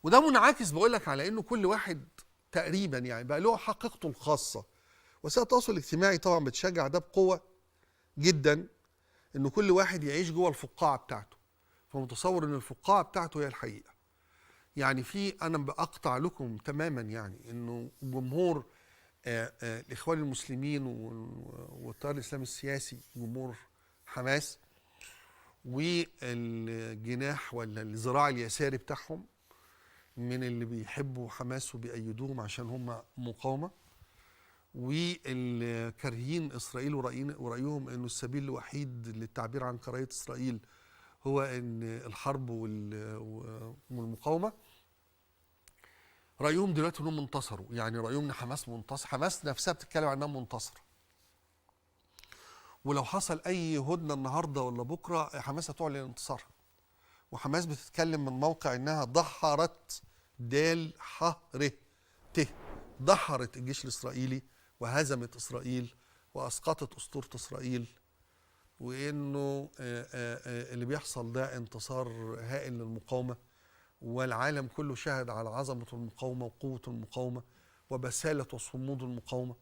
وده منعكس بقول لك على انه كل واحد تقريبا يعني بقى له حقيقته الخاصه. وسائل التواصل الاجتماعي طبعا بتشجع ده بقوه جدا، انه كل واحد يعيش جوه الفقاعه بتاعته، فمتصور ان الفقاعه بتاعته هي الحقيقه. يعني انا بقطع لكم تماما يعني انه جمهور الاخوان المسلمين والتيار الاسلامي السياسي، جمهور حماس والجناح ولا الذراع اليساري بتاعهم، من اللي بيحبوا حماس وبيأيدوهم عشان هم مقاومة، والكارهين إسرائيل ورأيهم أنه السبيل الوحيد للتعبير عن كراهية إسرائيل هو أن الحرب والمقاومة. رأيهم دلوقتي أنهم منتصروا، يعني رأيهم أن حماس منتصر، حماس نفسها بتتكلم عنها منتصرة. ولو حصل أي هدنة النهاردة ولا بكرة حماس هتعلن انتصارها. وحماس بتتكلم من موقع أنها دحرت دحرت الجيش الإسرائيلي وهزمت إسرائيل وأسقطت أسطورة إسرائيل، وإنه اللي بيحصل ده انتصار هائل للمقاومة، والعالم كله شهد على عظمة المقاومة وقوة المقاومة وبسالة وصمود المقاومة،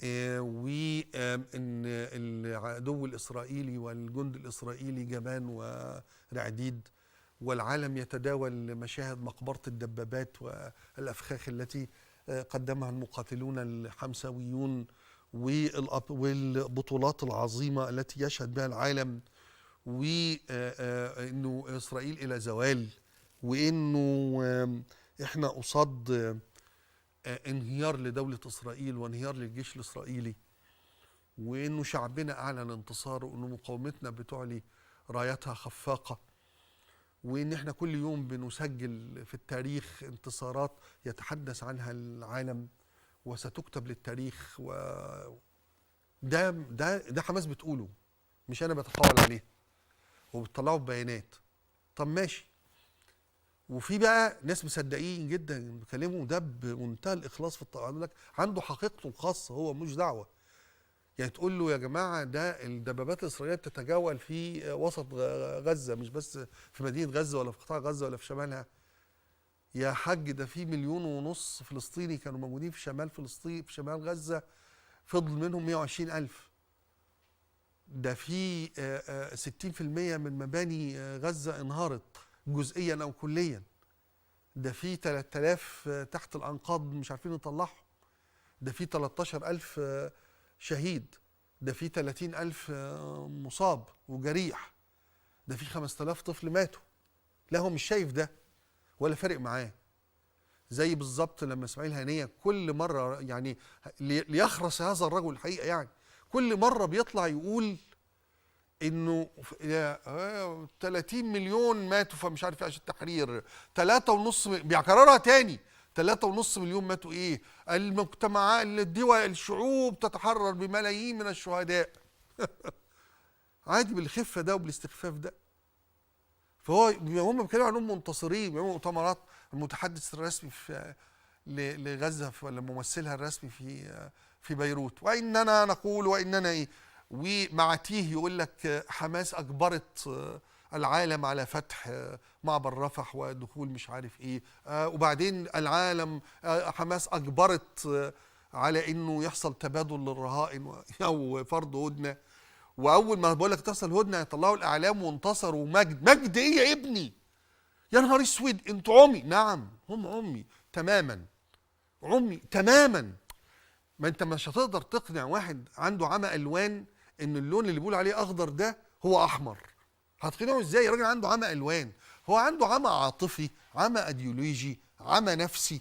وإن العدو الإسرائيلي والجند الإسرائيلي جبان ورعديد، والعالم يتداول مشاهد مقبرة الدبابات والأفخاخ التي قدمها المقاتلون الحمساويون والبطولات العظيمة التي يشهد بها العالم، وإنه إسرائيل إلى زوال، وإنه إحنا قصاد انهيار لدولة إسرائيل وانهيار للجيش الإسرائيلي، وإنه شعبنا أعلن انتصاره، وإنه مقاومتنا بتعلي رايتها خفاقة، وإن إحنا كل يوم بنسجل في التاريخ انتصارات يتحدث عنها العالم وستكتب للتاريخ. ده حماس بتقوله، مش أنا بتطاول عليه، وبتطلعوا ببيانات. طب ماشي. وفي بقى ناس مصدقين جدا بيكلموا ده بمنتهى الإخلاص في الطاقة، لك عنده حقيقته الخاصة، هو مش دعوة. يعني تقول له يا جماعة ده الدبابات الإسرائيلية بتتجول في وسط غزة، مش بس في مدينة غزة ولا في قطاع غزة ولا في شمالها. يا حاج ده في 1.5 مليون فلسطيني كانوا موجودين في شمال فلسطين، في شمال غزة، فضل منهم 120,000. ده في 60% من مباني غزة انهارت جزئيا أو كليا. ده في 3000 تحت الأنقاض مش عارفين نطلعهم. ده في 13,000 شهيد. ده في 30,000 مصاب وجريح. ده في 5,000 طفل ماتوا. لا هو مش شايف ده ولا فارق معاه. زي بالظبط لما اسماعيل هنية كل مرة يعني ليخرس هذا الرجل الحقيقة، يعني كل مرة بيطلع يقول انه 30 مليون ماتوا فمش عارف عشان التحرير، 3.5 بيكررها تاني، 3.5 مليون ماتوا ايه؟ المجتمعات الدول الشعوب تتحرر بملايين من الشهداء. عادي بالخفه ده وبالاستخفاف ده. فهو هم بيتكلموا عنهم منتصرين، بيعملوا مؤتمرات. المتحدث الرسمي في لغزه ولا ممثلها الرسمي في بيروت، واننا نقول واننا ايه، ومعتيه يقول لك حماس اجبرت العالم على فتح معبر رفح ودخول مش عارف ايه، وبعدين العالم حماس اجبرت على انه يحصل تبادل للرهائن او فرض هدنه. واول ما بقول لك تحصل هدنه يطلعوا الاعلام وانتصروا. مجد ايه يا ابني؟ يا نهار اسود، انتوا عمي. نعم هم عمي تماما، عمي تماما. ما انت مش هتقدر تقنع واحد عنده عمى الوان ان اللون اللي بيقول عليه اخضر ده هو احمر. هتقنعه ازاي؟ الراجل عنده عمى الوان، هو عنده عمى عاطفي، عمى ايديولوجي، عمى نفسي.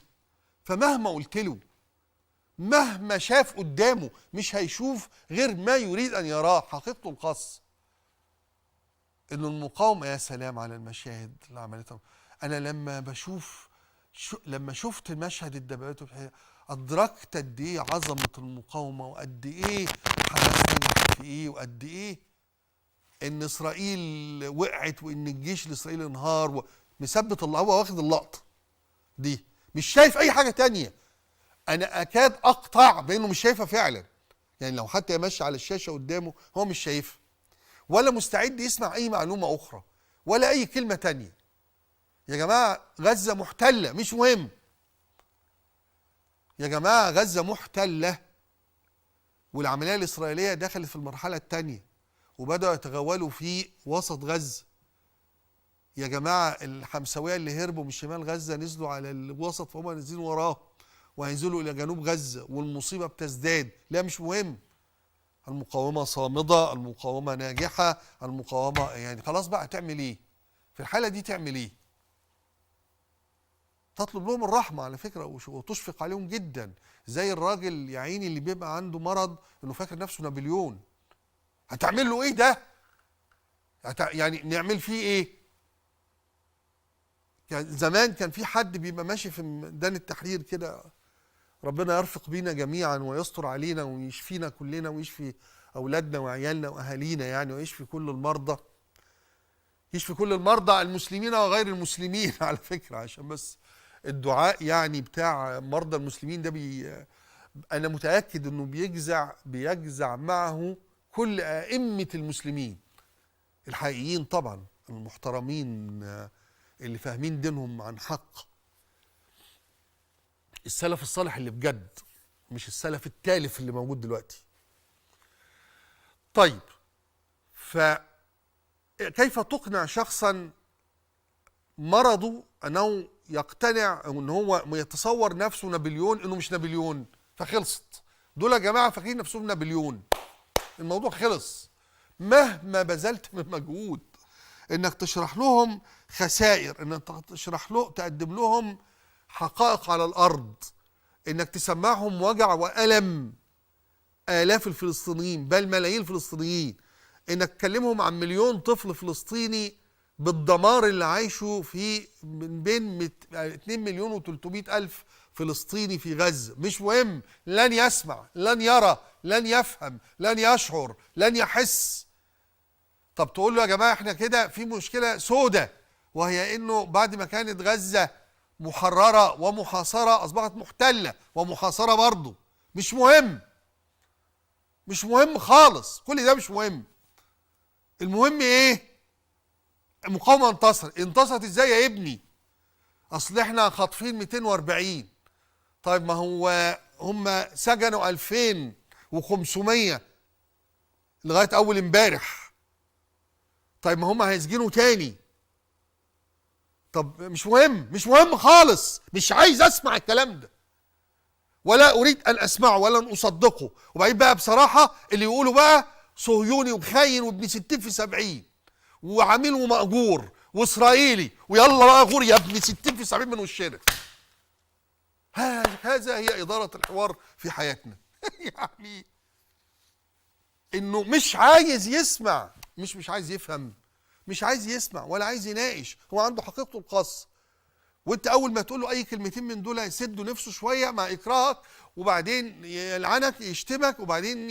فمهما قلت له، مهما شاف قدامه، مش هيشوف غير ما يريد ان يراه، حقيقته الخاصه. انه المقاومه، يا سلام على المشاهد اللي عملتها. انا لما شفت مشهد الدبابات ادركت قد ايه عظمه المقاومه، وقد ايه حماس نجحت في ايه، وقد ايه ان اسرائيل وقعت، وان الجيش الاسرائيلي انهار. مثبت الله، هو واخد اللقطه دي، مش شايف اي حاجه تانية. انا اكاد اقطع بانه مش شايفها فعلا. يعني لو حتى ماشي على الشاشه قدامه هو مش شايفها، ولا مستعد يسمع اي معلومه اخرى ولا اي كلمه تانية. يا جماعة غزة محتلة، مش مهم. يا جماعة غزة محتلة، والعملية الإسرائيلية دخلت في المرحلة الثانية وبدأوا يتغولوا في وسط غزة. يا جماعة الحمساوية اللي هربوا من شمال غزة نزلوا على الوسط، فهم نازلين وراه وهينزلوا إلى جنوب غزة، والمصيبة بتزداد. لا مش مهم، المقاومة صامدة، المقاومة ناجحة، المقاومة يعني خلاص بقى تعمل إيه؟ في الحالة دي تعمل إيه؟ تطلب لهم الرحمة على فكرة وتشفق عليهم جدا، زي الراجل يا عيني اللي بيبقى عنده مرض إنه فاكر نفسه نابليون. هتعمل له إيه ده؟ يعني نعمل فيه إيه؟ يعني زمان كان في حد بيبقى ماشي في ميدان التحرير كده، ربنا يرفق بينا جميعا ويستر علينا ويشفينا كلنا ويشفي أولادنا وعيالنا وأهالينا يعني، ويشفي كل المرضى، يشفي كل المرضى المسلمين وغير المسلمين على فكرة، عشان بس الدعاء يعني بتاع مرضى المسلمين ده أنا متأكد أنه بيجزع معه كل أئمة المسلمين الحقيقيين طبعا، المحترمين اللي فاهمين دينهم عن حق، السلف الصالح اللي بجد، مش السلف التالف اللي موجود دلوقتي. طيب، فكيف تقنع شخصا مرضه انه يقتنع او ان هو يتصور نفسه نابليون انه مش نابليون؟ فخلصت. دول يا جماعه فاكرين نفسهم نابليون، الموضوع خلص. مهما بذلت من مجهود انك تشرح لهم خسائر، انك تقدم لهم حقائق على الارض، انك تسمعهم وجع والم الاف الفلسطينيين بل ملايين الفلسطينيين، انك تكلمهم عن مليون طفل فلسطيني بالدمار اللي عايشه في من بين 2 مليون و300 ألف فلسطيني في غزة. مش مهم، لن يسمع، لن يرى، لن يفهم، لن يشعر، لن يحس. طب تقول له يا جماعة احنا كده في مشكلة سودة، وهي انه بعد ما كانت غزة محررة ومحاصرة أصبحت محتلة ومحاصرة برضه. مش مهم، مش مهم خالص، كل ده مش مهم. المهم ايه؟ المقاومة انتصرت ازاي يا ابني؟ اصل احنا خاطفين 240. طيب ما هو هم سجنوا 2500 لغاية اول امبارح. طيب ما هم هيسجنوا تاني. طب مش مهم، مش مهم خالص، مش عايز اسمع الكلام ده ولا اريد ان اسمعه ولا ان اصدقه. وبعدين بقى بصراحة اللي يقولوا بقى صهيوني وخاين وابن 60 في 70 وعميل ومأجور واسرائيلي ويلا بقى غور يا ابن 60 في 70 من وشنا. هذا هي إدارة الحوار في حياتنا. يعني انه مش عايز يسمع، مش عايز يفهم، مش عايز يسمع ولا عايز يناقش، هو عنده حقيقته الخاصة. وانت اول ما تقول له اي كلمتين من دول يسدوا نفسه شويه مع اكراهك، وبعدين يلعنك يشتمك، وبعدين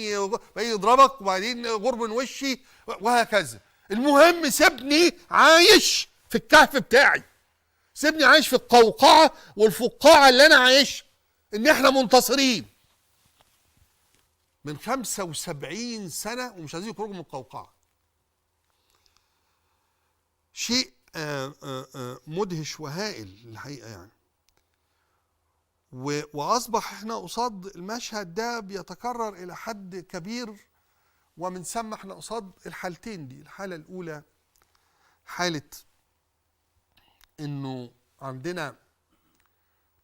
يضربك، وبعدين غور من وشي وهكذا. المهم سيبني عايش في الكهف بتاعي، سيبني عايش في القوقعه والفقاعه اللي انا عايشها، ان احنا منتصرين من 75 سنه ومش عايزين يخرجوا من القوقعه. شيء مدهش وهائل الحقيقه يعني. واصبح احنا قصاد المشهد ده بيتكرر الى حد كبير، ومن ثم احنا قصاد الحالتين دي. الحاله الاولى حاله انه عندنا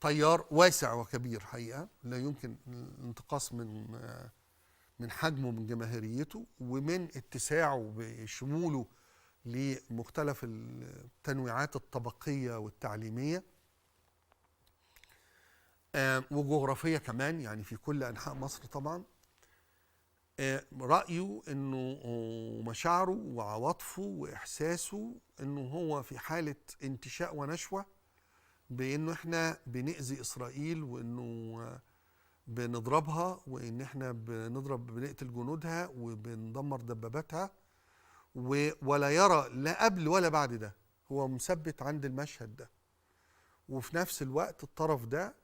تيار واسع وكبير حقيقه لا يمكن الانتقاص من حجمه، من جماهيريته، ومن اتساعه بشموله لمختلف التنويعات الطبقيه والتعليميه وجغرافيه كمان، يعني في كل انحاء مصر طبعا. رأيه انه مشاعره وعواطفه واحساسه انه هو في حالة انتشاء ونشوة، بانه احنا بنأذي اسرائيل وانه بنضربها وان احنا بنقتل جنودها وبندمر دباباتها، ولا يرى لا قبل ولا بعد ده، هو مثبت عند المشهد ده. وفي نفس الوقت الطرف ده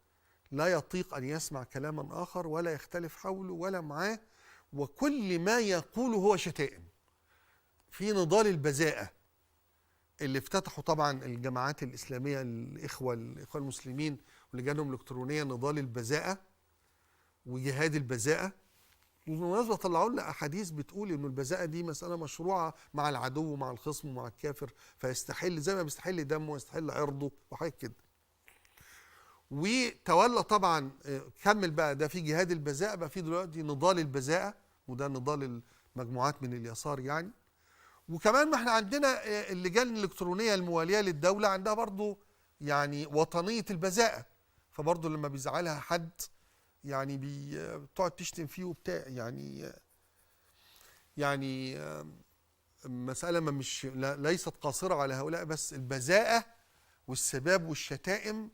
لا يطيق ان يسمع كلاما اخر ولا يختلف حوله ولا معاه، وكل ما يقوله هو شتائم في نضال البذاءة اللي افتتحوا طبعا الجماعات الاسلاميه، الاخوه المسلمين ولجانهم الالكترونيه، نضال البذاءه وجهاد البذاءه. وبالمناسبه طلعوا لنا احاديث بتقول انه البذاءه دي مساله مشروعه مع العدو ومع الخصم ومع الكافر، فيستحل زي ما بيستحل دمه ويستحل عرضه وحاجات كده. وتولى طبعا كمل بقى ده في جهاد البذاءه، بقى في دلوقتي نضال البذاءه، وده نضال المجموعات من اليسار يعني. وكمان ما احنا عندنا اللجان الالكترونيه المواليه للدوله عندها برضو يعني وطنيه البذاءه، فبرضو لما بيزعلها حد يعني بتقعد تشتم فيه وبتاع يعني مساله ما مش ليست قاصره على هؤلاء بس. البذاءه والسباب والشتائم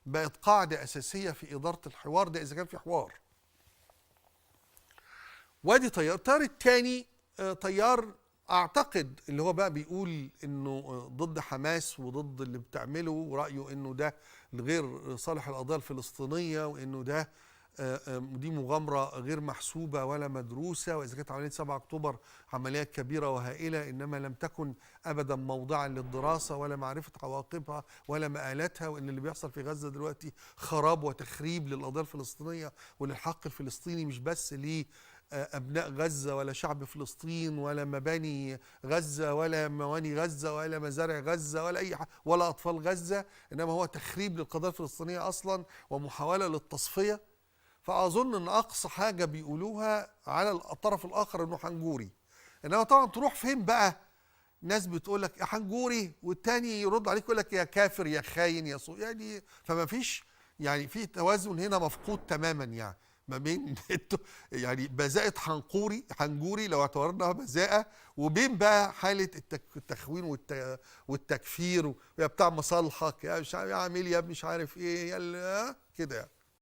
بقت قاعده اساسيه في اداره الحوار ده اذا كان في حوار. وادي تيار. التيار الثاني تيار اعتقد اللي هو بقى بيقول انه ضد حماس وضد اللي بتعمله، ورايه انه ده غير صالح القضيه الفلسطينيه، وانه ده دي مغامره غير محسوبه ولا مدروسه، واذا كانت عمليه 7 اكتوبر عمليه كبيره وهائله انما لم تكن ابدا موضعا للدراسه ولا معرفه عواقبها ولا مآلاتها، وان اللي بيحصل في غزه دلوقتي خراب وتخريب للقضيه الفلسطينيه وللحق الفلسطيني، مش بس ليه أبناء غزة ولا شعب فلسطين ولا مباني غزة ولا مواني غزة ولا مزارع غزة ولا أي حاجة ولا أطفال غزة، إنما هو تخريب للقضية الفلسطينية أصلا ومحاولة للتصفية. فأظن أن أقصى حاجة بيقولوها على الطرف الآخر إنه حنجوري. إنما طبعا تروح فين بقى؟ ناس بتقول لك يا حنجوري، والتاني يرد عليك يقول لك يا كافر يا خاين يا يعني فما فيش يعني في توازن هنا مفقود تماما يعني ما بين يعني بذاءة حنجوري لو اعتبرناها بذاءة، وبين بقى حالة التخوين والتكفير، ويا بتاع مصالحك يا مش عارف يا عامل يا مش عارف ايه يا كده يعني.